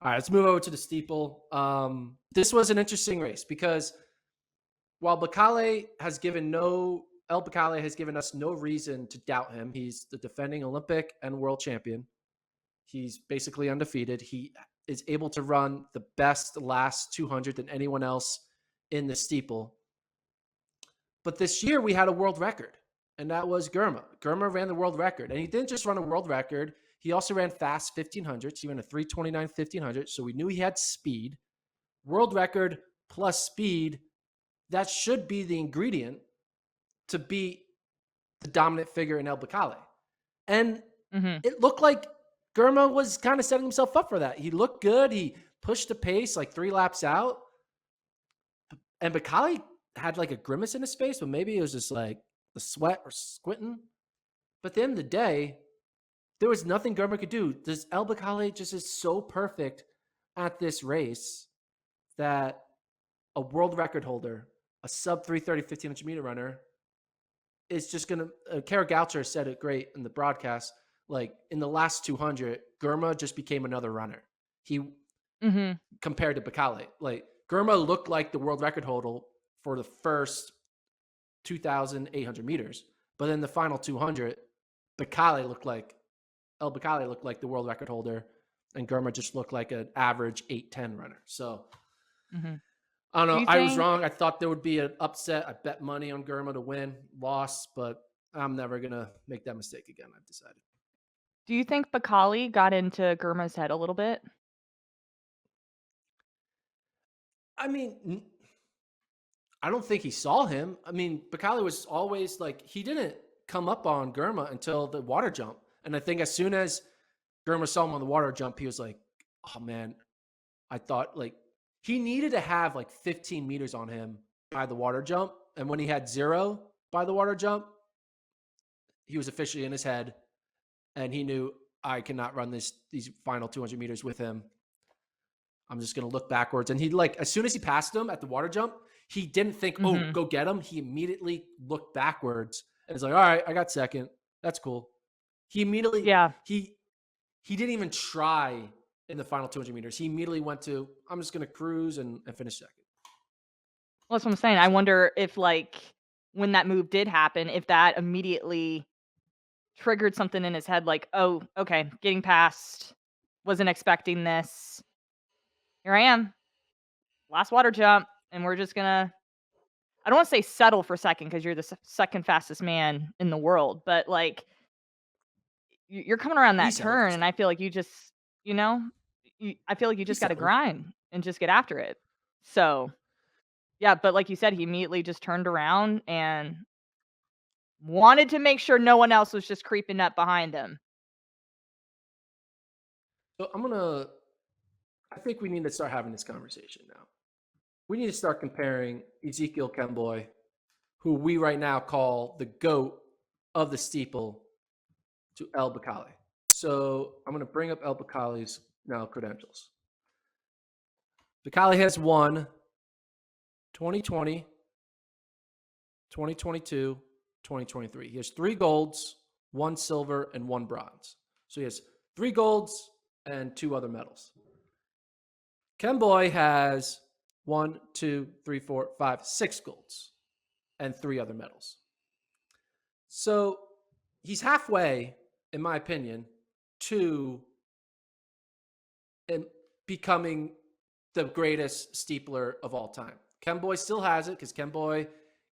All right, let's move over to the steeple. This was an interesting race because while El Bakkali has given us no reason to doubt him. He's the defending Olympic and world champion. He's basically undefeated. He is able to run the best last 200 than anyone else in the steeple. But this year we had a world record, and that was Germa. Germa ran the world record, and he didn't just run a world record. He also ran fast 1500s. He ran a 3:29 1500, so we knew he had speed. World record plus speed, that should be the ingredient to beat the dominant figure in El Bakkali. And it looked like Germa was kind of setting himself up for that. He looked good. He pushed the pace like 3 laps out. And Bakkali had like a grimace in his face, but maybe it was just like the sweat or squinting. But at the end of the day, there was nothing Germa could do. This El Bakkali just is so perfect at this race that a world record holder, a sub 3:30 1500 meter runner, is just going to. Kara Goucher said it great in the broadcast. Like in the last 200, Germa just became another runner. He compared to Bakkali. Like Germa looked like the world record holder for the first 2,800 meters, but in the final 200, El Bakkali looked like the world record holder, and Germa just looked like an average 8:10 runner. So I don't know. I was wrong. I thought there would be an upset. I bet money on Germa to win, lost, but I'm never gonna make that mistake again. I've decided. Do you think Bakkali got into Germa's head a little bit? I mean, I don't think he saw him. I mean, Bakkali was always like, he didn't come up on Germa until the water jump. And I think as soon as Germa saw him on the water jump, he was like, oh man, I thought like he needed to have like 15 meters on him by the water jump. And when he had 0 by the water jump, he was officially in his head. And he knew, I cannot run these final 200 meters with him. I'm just going to look backwards. And he like, as soon as he passed him at the water jump, he didn't think, oh, go get him. He immediately looked backwards and was like, all right, I got second. That's cool. He immediately, he didn't even try in the final 200 meters. He immediately went to, I'm just going to cruise and finish second. Well, that's what I'm saying. I wonder if like when that move did happen, if that immediately triggered something in his head like, oh, okay, getting past, wasn't expecting this. Here I am. Last water jump. And we're just gonna, I don't want to say settle for second because you're the second fastest man in the world, but like you're coming around that turn, and I feel like you just, I feel like you just got to grind and just get after it. So, yeah, but like you said, he immediately just turned around and wanted to make sure no one else was just creeping up behind him. So I think we need to start having this conversation now. We need to start comparing Ezekiel Kemboi, who we right now call the GOAT of the steeple, to El Bakkali. So I'm going to bring up El Bakkali's now credentials. Bakkali has won 2020, 2022, 2023. He has 3 golds, 1 silver, and 1 bronze. So he has 3 golds and 2 other medals. Kemboi has 1, 2, 3, 4, 5, 6 golds and 3 other medals. So he's halfway, in my opinion, to becoming the greatest steepler of all time. Kemboi still has it because Kemboi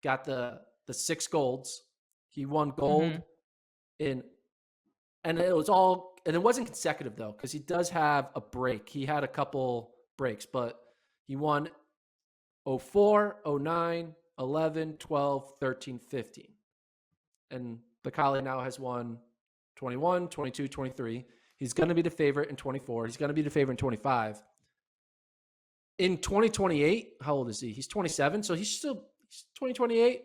got the 6 golds. He won gold and it wasn't consecutive though, because he does have a break. He had a couple breaks, but he won 04, 09, 11, 12, 13, 15. And Bakkali now has won 21, 22, 23. He's going to be the favorite in 24. He's going to be the favorite in 25. In 2028, how old is he? He's 27, so he's 2028.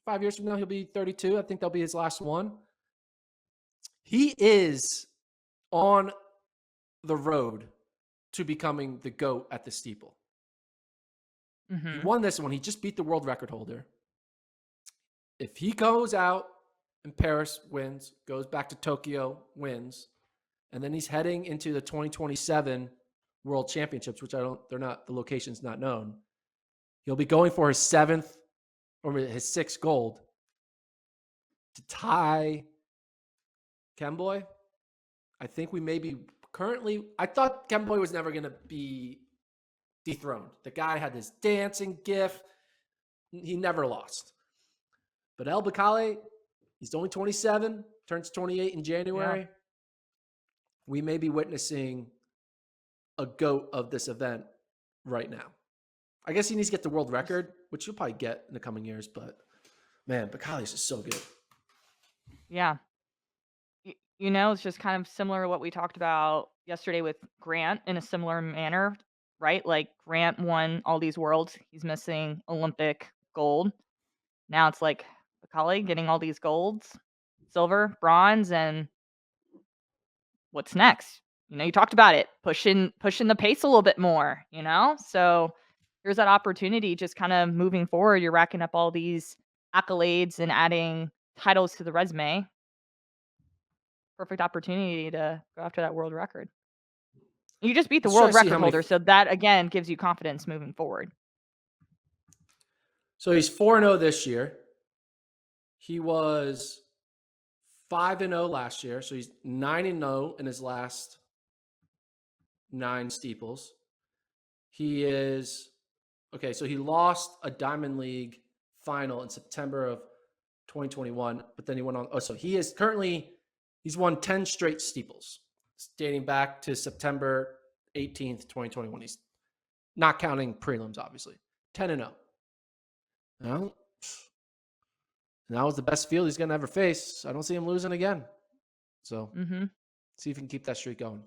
5 years from now, he'll be 32. I think that'll be his last one. He is on the road to becoming the GOAT at the steeple. He won this one. He just beat the world record holder. If he goes out in Paris, wins, goes back to Tokyo, wins, and then he's heading into the 2027 World Championships, which the location's not known. He'll be going for his 7th or his 6th gold to tie Kemboi. I think we may be currently. I thought Kemboi was never going to be dethroned. The guy had this dancing gif. He never lost. But El Bakkali, he's only 27, turns 28 in January. Yeah. We may be witnessing a GOAT of this event right now. I guess he needs to get the world record, which he'll probably get in the coming years. But, man, Bakkali's just so good. Yeah. It's just kind of similar to what we talked about yesterday with Grant in a similar manner, right? Like Grant won all these worlds. He's missing Olympic gold. Now it's like Bakkali getting all these golds, silver, bronze, and what's next? You talked about it, pushing the pace a little bit more, So here's that opportunity just kind of moving forward. You're racking up all these accolades and adding titles to the resume. Perfect opportunity to go after that world record. You just beat the Let's try world to see record how many. holder, so that again gives you confidence moving forward. So he's 4-0 this year. He was 5-0 last year, so he's 9-0 in his last 9 steeples. He is okay. So he lost a Diamond League final in September of 2021, but then he went on. Oh, so he is currently he's won 10 straight steeples, dating back to September 18th, 2021. He's not counting prelims, obviously. 10-0. Well, that was the best field he's going to ever face. I don't see him losing again. So see if he can keep that streak going.